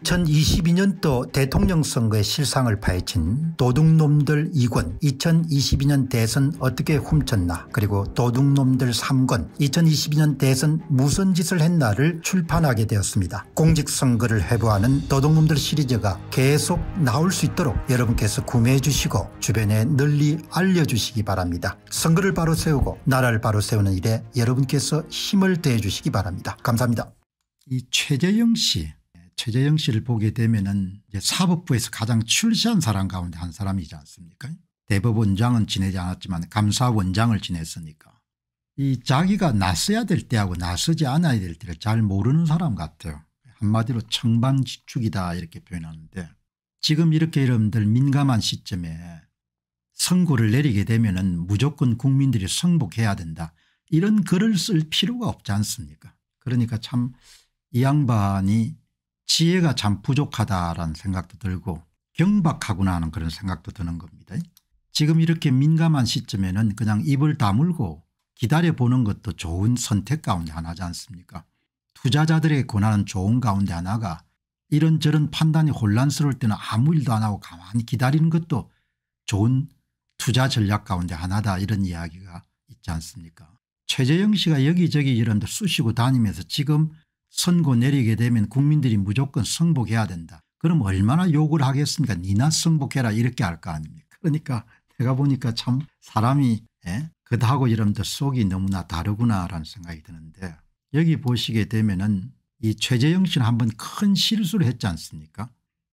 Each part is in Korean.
2022년도 대통령 선거의 실상을 파헤친 도둑놈들 2권 2022년 대선 어떻게 훔쳤나, 그리고 도둑놈들 3권 2022년 대선 무슨 짓을 했나를 출판하게 되었습니다. 공직선거를 회부하는 도둑놈들 시리즈가 계속 나올 수 있도록 여러분께서 구매해 주시고 주변에 널리 알려주시기 바랍니다. 선거를 바로 세우고 나라를 바로 세우는 일에 여러분께서 힘을 더해 주시기 바랍니다. 감사합니다. 이 최재형 씨를 보게 되면은 이제 사법부에서 가장 출세한 사람 가운데 한 사람이지 않습니까? 대법원장은 지내지 않았지만 감사원장을 지냈으니까 이 자기가 나서야 될 때하고 나서지 않아야 될 때를 잘 모르는 사람 같아요. 한마디로 청반지축이다 이렇게 표현하는데, 지금 이렇게 여러분들 민감한 시점에 선고를 내리게 되면은 무조건 국민들이 승복해야 된다, 이런 글을 쓸 필요가 없지 않습니까? 그러니까 참 이 양반이 지혜가 참 부족하다라는 생각도 들고 경박하구나 하는 그런 생각도 드는 겁니다. 지금 이렇게 민감한 시점에는 그냥 입을 다물고 기다려보는 것도 좋은 선택 가운데 하나지 않습니까? 투자자들에게 권하는 좋은 가운데 하나가 이런저런 판단이 혼란스러울 때는 아무 일도 안 하고 가만히 기다리는 것도 좋은 투자 전략 가운데 하나다, 이런 이야기가 있지 않습니까? 최재형 씨가 여기저기 여러분들 쑤시고 다니면서 지금 선고 내리게 되면 국민들이 무조건 승복해야 된다, 그럼 얼마나 욕을 하겠습니까? 니나 승복해라 이렇게 할 거 아닙니까? 그러니까 내가 보니까 참 사람이 그다하고 여러분들 속이 너무나 다르구나라는 생각이 드는데, 여기 보시게 되면은 이 최재형 씨는 한번 큰 실수를 했지 않습니까?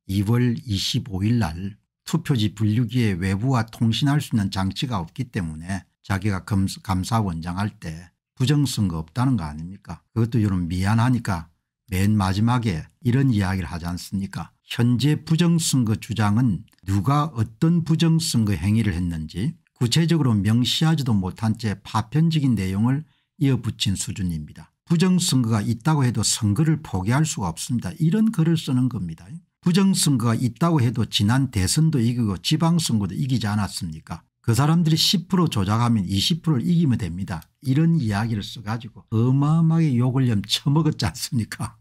2월 25일 날 투표지 분류기에 외부와 통신할 수 있는 장치가 없기 때문에 자기가 감사원장 할 때 부정선거 없다는 거 아닙니까? 그것도 여러분 미안하니까 맨 마지막에 이런 이야기를 하지 않습니까? 현재 부정선거 주장은 누가 어떤 부정선거 행위를 했는지 구체적으로 명시하지도 못한 채 파편적인 내용을 이어붙인 수준입니다. 부정선거가 있다고 해도 선거를 포기할 수가 없습니다, 이런 글을 쓰는 겁니다. 부정선거가 있다고 해도 지난 대선도 이기고 지방선거도 이기지 않았습니까? 그 사람들이 10% 조작하면 20%를 이기면 됩니다, 이런 이야기를 써가지고 어마어마하게 욕을 좀 처먹었지 않습니까?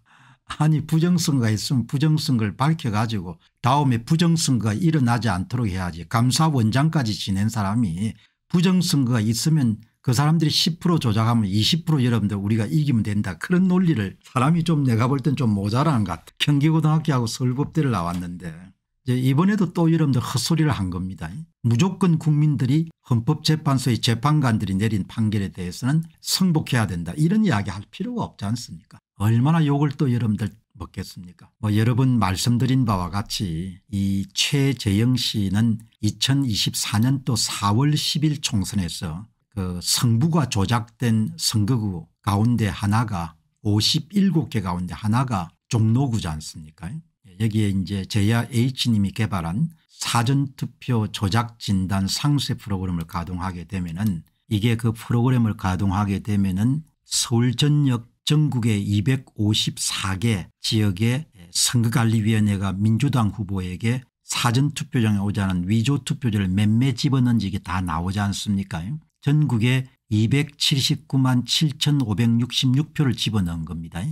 아니 부정선거가 있으면 부정선거를 밝혀가지고 다음에 부정선거가 일어나지 않도록 해야지. 감사원장까지 지낸 사람이 부정선거가 있으면 그 사람들이 10% 조작하면 20% 여러분들 우리가 이기면 된다, 그런 논리를 사람이 좀 내가 볼 땐 좀 모자라는 것 같아. 경기고등학교하고 서울법대를 나왔는데 이제 이번에도 또 여러분들 헛소리를 한 겁니다. 무조건 국민들이 헌법재판소의 재판관들이 내린 판결에 대해서는 승복해야 된다, 이런 이야기 할 필요가 없지 않습니까? 얼마나 욕을 또 여러분들 먹겠습니까? 여러 번 말씀드린 바와 같이 이 최재형 씨는 2024년도 4월 10일 총선에서 그 성부가 조작된 선거구 가운데 하나가 57개 가운데 하나가 종로구지 않습니까? 여기에 이제 제야 H님이 개발한 사전투표 조작 진단 상세 프로그램을 가동하게 되면은, 이게 그 프로그램을 가동하게 되면은 서울 전역 전국의 254개 지역의 선거관리위원회가 민주당 후보에게 사전투표장에 오자는 위조투표지를 몇 매 집어넣는지 이게 다 나오지 않습니까? 전국에 279만 7,566표를 집어넣은 겁니다.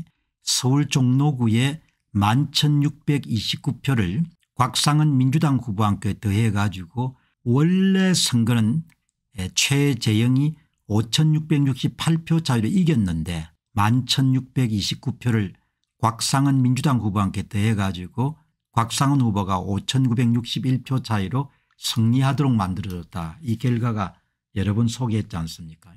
서울 종로구에 11,629표를 곽상은 민주당 후보와 함께 더해 가지고 원래 선거는 최재형이 5,668표 차이로 이겼는데 11,629표를 곽상은 민주당 후보와 함께 더해 가지고 곽상은 후보가 5,961표 차이로 승리하도록 만들어졌다, 이 결과가 여러 번 소개했지 않습니까?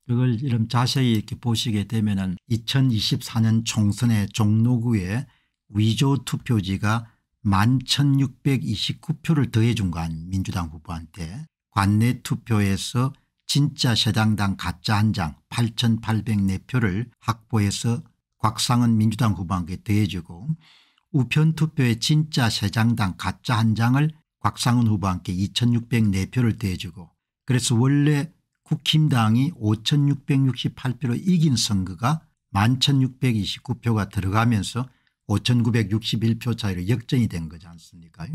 그걸 이런 자세히 이렇게 보시게 되면은 2024년 총선의 종로구에 위조 투표지가 11,629표를 더해준 거 아닙니까? 민주당 후보한테. 관내 투표에서 진짜 새당당 가짜 한 장 8,804표를 확보해서 곽상은 민주당 후보한테 더해주고, 우편 투표에 진짜 새장당 가짜 한 장을 곽상은 후보한테 2,604표를 더해주고, 그래서 원래 국힘당이 5,668표로 이긴 선거가 11,629표가 들어가면서 5,961표 차이로 역전이 된 거지 않습니까?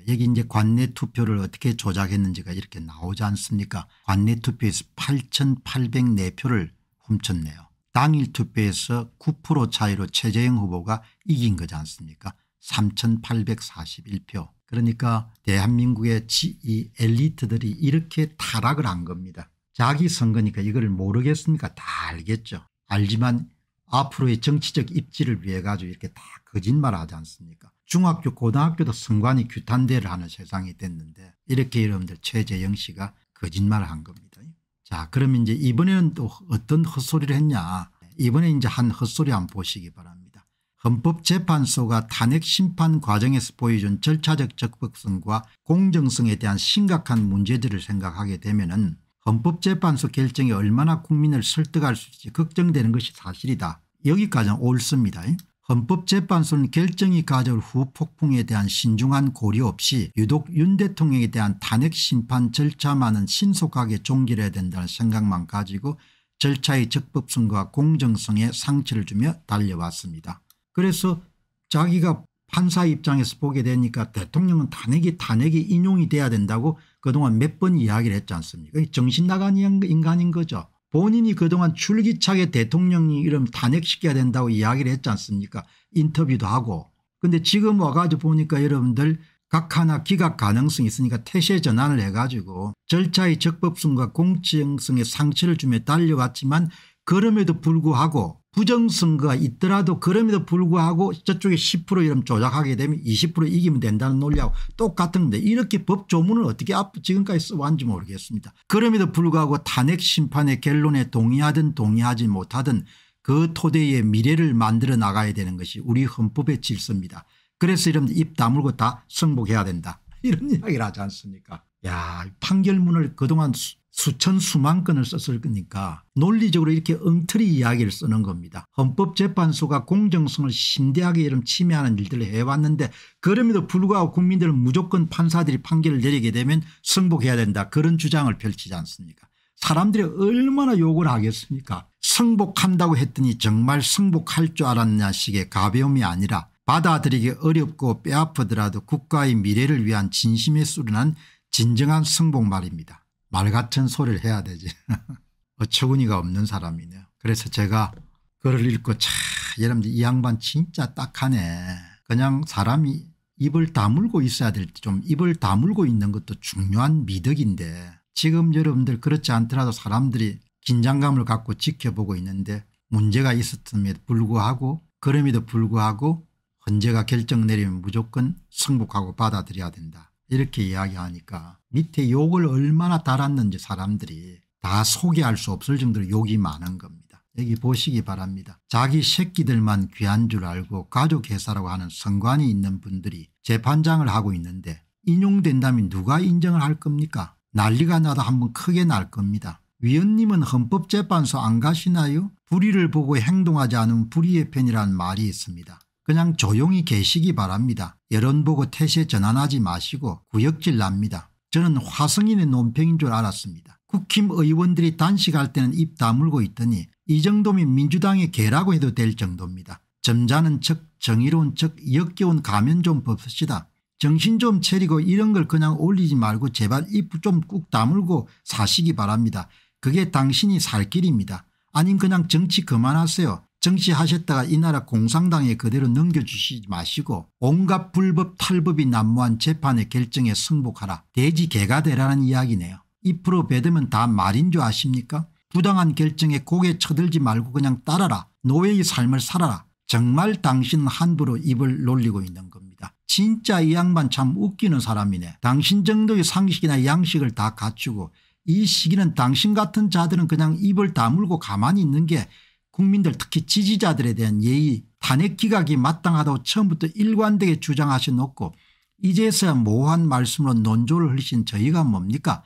여기 이제 관내 투표를 어떻게 조작했는지가 이렇게 나오지 않습니까? 관내 투표에서 8,804표를 훔쳤네요. 당일 투표에서 9% 차이로 최재형 후보가 이긴 거지 않습니까? 3,841표. 그러니까 대한민국의 이 엘리트들이 이렇게 타락을 한 겁니다. 자기 선거니까 이걸 모르겠습니까? 다 알겠죠. 알지만 앞으로의 정치적 입지를 위해 가지고 이렇게 다 거짓말하지 않습니까? 중학교 고등학교도 선관위 규탄대를 하는 세상이 됐는데 이렇게 여러분들 최재형 씨가 거짓말을 한 겁니다. 자, 그러면 이제 이번에는 또 어떤 헛소리를 했냐. 이번에 이제 한 헛소리 한번 보시기 바랍니다. 헌법재판소가 탄핵 심판 과정에서 보여준 절차적 적법성과 공정성에 대한 심각한 문제들을 생각하게 되면은 헌법재판소 결정이 얼마나 국민을 설득할 수 있을지 걱정되는 것이 사실이다. 여기까지는 옳습니다. 헌법재판소는 결정이 가져올 후폭풍에 대한 신중한 고려 없이 유독 윤 대통령에 대한 탄핵 심판 절차만은 신속하게 종결해야 된다는 생각만 가지고 절차의 적법성과 공정성에 상처를 주며 달려왔습니다. 그래서 자기가 판사 입장에서 보게 되니까 대통령은 탄핵이 인용이 돼야 된다고 그동안 몇 번 이야기를 했지 않습니까? 정신 나간 인간인 거죠. 본인이 그동안 줄기차게 대통령이 이러면 탄핵시켜야 된다고 이야기를 했지 않습니까? 인터뷰도 하고. 그런데 지금 와가지고 보니까 여러분들 각 하나 기각 가능성이 있으니까 태세 전환을 해가지고 절차의 적법성과 공정성에 상처를 주며 달려왔지만 그럼에도 불구하고 부정선거가 있더라도 그럼에도 불구하고 저쪽에 10% 이름 조작하게 되면 20% 이기면 된다는 논리하고 똑같은 건데 이렇게 법 조문을 어떻게 지금까지 써왔는지 모르겠습니다. 그럼에도 불구하고 탄핵 심판의 결론에 동의하든 동의하지 못하든 그 토대의 미래를 만들어 나가야 되는 것이 우리 헌법의 질서입니다. 그래서 여러분들 입 다물고 다 승복해야 된다. 이런 이야기를 하지 않습니까? 야, 판결문을 그동안 수천 수만 건을 썼을 거니까 논리적으로 이렇게 엉터리 이야기를 쓰는 겁니다. 헌법재판소가 공정성을 심대하게 이런 침해하는 일들을 해왔는데 그럼에도 불구하고 국민들은 무조건 판사들이 판결을 내리게 되면 승복해야 된다. 그런 주장을 펼치지 않습니까? 사람들이 얼마나 욕을 하겠습니까? 승복한다고 했더니 정말 승복할 줄 알았냐 식의 가벼움이 아니라 받아들이기 어렵고 뼈아프더라도 국가의 미래를 위한 진심에 수련한 진정한 승복 말입니다. 말 같은 소리를 해야 되지. 어처구니가 없는 사람이네요. 그래서 제가 글을 읽고 참 여러분들 이 양반 진짜 딱하네. 그냥 사람이 입을 다물고 있어야 될 때 좀 입을 다물고 있는 것도 중요한 미덕인데 지금 여러분들 그렇지 않더라도 사람들이 긴장감을 갖고 지켜보고 있는데 문제가 있었음에도 불구하고 그럼에도 불구하고 헌재가 결정 내리면 무조건 승복하고 받아들여야 된다. 이렇게 이야기하니까 밑에 욕을 얼마나 달았는지 사람들이 다 소개할 수 없을 정도로 욕이 많은 겁니다. 여기 보시기 바랍니다. 자기 새끼들만 귀한 줄 알고 가족회사라고 하는 선관위 있는 분들이 재판장을 하고 있는데 인용된다면 누가 인정을 할 겁니까? 난리가 나도 한번 크게 날 겁니다. 위원님은 헌법재판소 안 가시나요? 불의를 보고 행동하지 않으면 불의의 편이라는 말이 있습니다. 그냥 조용히 계시기 바랍니다. 여론 보고 태세 전환하지 마시고 구역질 납니다. 저는 화성인의 논평인 줄 알았습니다. 국힘 의원들이 단식할 때는 입 다물고 있더니 이 정도면 민주당의 개라고 해도 될 정도입니다. 점잖은 척 정의로운 척 역겨운 가면 좀 벗읍시다. 정신 좀 차리고 이런 걸 그냥 올리지 말고 제발 입 좀 꾹 다물고 사시기 바랍니다. 그게 당신이 살 길입니다. 아님 그냥 정치 그만하세요. 정치하셨다가 이 나라 공산당에 그대로 넘겨주시지 마시고 온갖 불법 탈법이 난무한 재판의 결정에 승복하라. 돼지 개가 되라는 이야기네요. 2% 배드면 다 말인 줄 아십니까? 부당한 결정에 고개 쳐들지 말고 그냥 따라라. 노예의 삶을 살아라. 정말 당신은 함부로 입을 놀리고 있는 겁니다. 진짜 이 양반 참 웃기는 사람이네. 당신 정도의 상식이나 양식을 다 갖추고 이 시기는 당신 같은 자들은 그냥 입을 다물고 가만히 있는 게 국민들 특히 지지자들에 대한 예의 탄핵 기각이 마땅하다고 처음부터 일관되게 주장하셔놓고 이제서야 모호한 말씀으로 논조를 흘리신 저희가 뭡니까?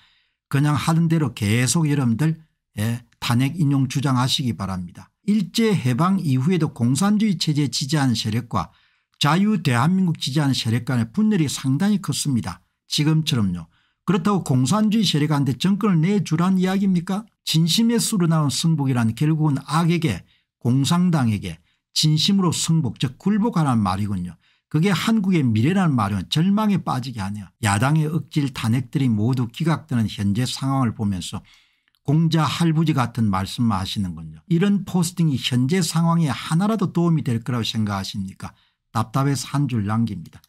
그냥 하는 대로 계속 여러분들 탄핵 인용 주장하시기 바랍니다. 일제해방 이후에도 공산주의 체제 지지하는 세력과 자유 대한민국 지지하는 세력 간의 분열이 상당히 컸습니다. 지금처럼요. 그렇다고 공산주의 세력한테 정권을 내주란 이야기입니까? 진심의 수로 나온 승복이란 결국은 악에게 공산당에게 진심으로 승복 즉 굴복하라는 말이군요. 그게 한국의 미래라는 말은 절망에 빠지게 하네요. 야당의 억질 탄핵들이 모두 기각되는 현재 상황을 보면서 공자 할부지 같은 말씀만 하시는군요. 이런 포스팅이 현재 상황에 하나라도 도움이 될 거라고 생각하십니까? 답답해서 한 줄 남깁니다.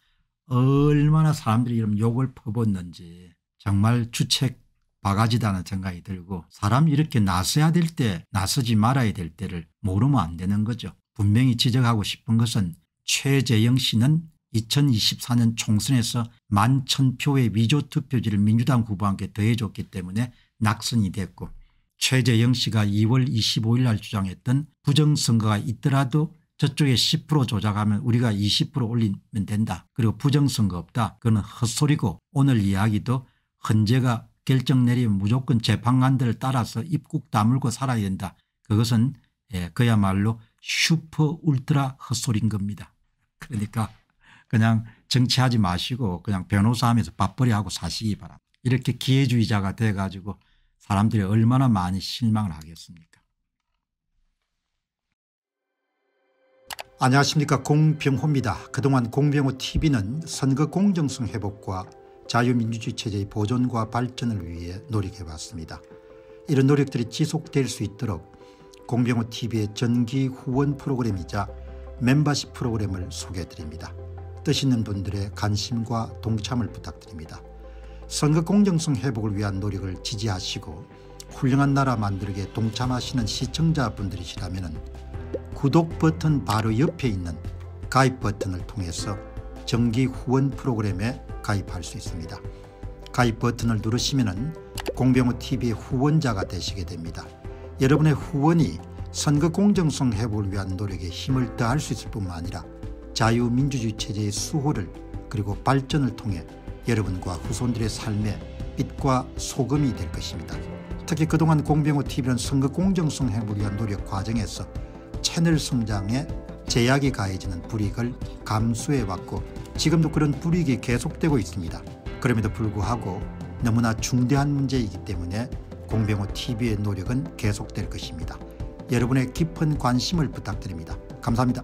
얼마나 사람들이 이런 욕을 퍼붓는지 정말 주책 바가지다는 생각이 들고, 사람이 이렇게 나서야 될 때 나서지 말아야 될 때를 모르면 안 되는 거죠. 분명히 지적하고 싶은 것은 최재형 씨는 2024년 총선에서 11,000표의 위조투표지를 민주당 후보한테 더해줬기 때문에 낙선이 됐고, 최재형 씨가 2월 25일 날 주장했던 부정선거가 있더라도 저쪽에 10% 조작하면 우리가 20% 올리면 된다, 그리고 부정선거 없다, 그건 헛소리고, 오늘 이야기도 헌재가 결정 내리면 무조건 재판관들을 따라서 입국 다물고 살아야 된다, 그것은 그야말로 슈퍼 울트라 헛소리인 겁니다. 그러니까 그냥 정치하지 마시고 그냥 변호사 하면서 밥벌이 하고 사시기 바랍니다. 이렇게 기회주의자가 돼 가지고 사람들이 얼마나 많이 실망을 하겠습니까. 안녕하십니까, 공병호입니다. 그동안 공병호 TV는 선거 공정성 회복과 자유민주주의 체제의 보존과 발전을 위해 노력해왔습니다. 이런 노력들이 지속될 수 있도록 공병호 TV의 정기 후원 프로그램이자 멤버십 프로그램을 소개해드립니다. 뜻 있는 분들의 관심과 동참을 부탁드립니다. 선거 공정성 회복을 위한 노력을 지지하시고 훌륭한 나라 만들기에 동참하시는 시청자분들이시라면 구독 버튼 바로 옆에 있는 가입 버튼을 통해서 정기 후원 프로그램에 가입할 수 있습니다. 가입 버튼을 누르시면 공병호TV의 후원자가 되시게 됩니다. 여러분의 후원이 선거 공정성 회복을 위한 노력에 힘을 더할 수 있을 뿐만 아니라 자유민주주의 체제의 수호를 그리고 발전을 통해 여러분과 후손들의 삶에 빛과 소금이 될 것입니다. 특히 그동안 공병호TV는 선거 공정성 회복을 위한 노력 과정에서 채널 성장에 제약이 가해지는 불이익을 감수해왔고 지금도 그런 불이익이 계속되고 있습니다. 그럼에도 불구하고 너무나 중대한 문제이기 때문에 공병호TV의 노력은 계속될 것입니다. 여러분의 깊은 관심을 부탁드립니다. 감사합니다.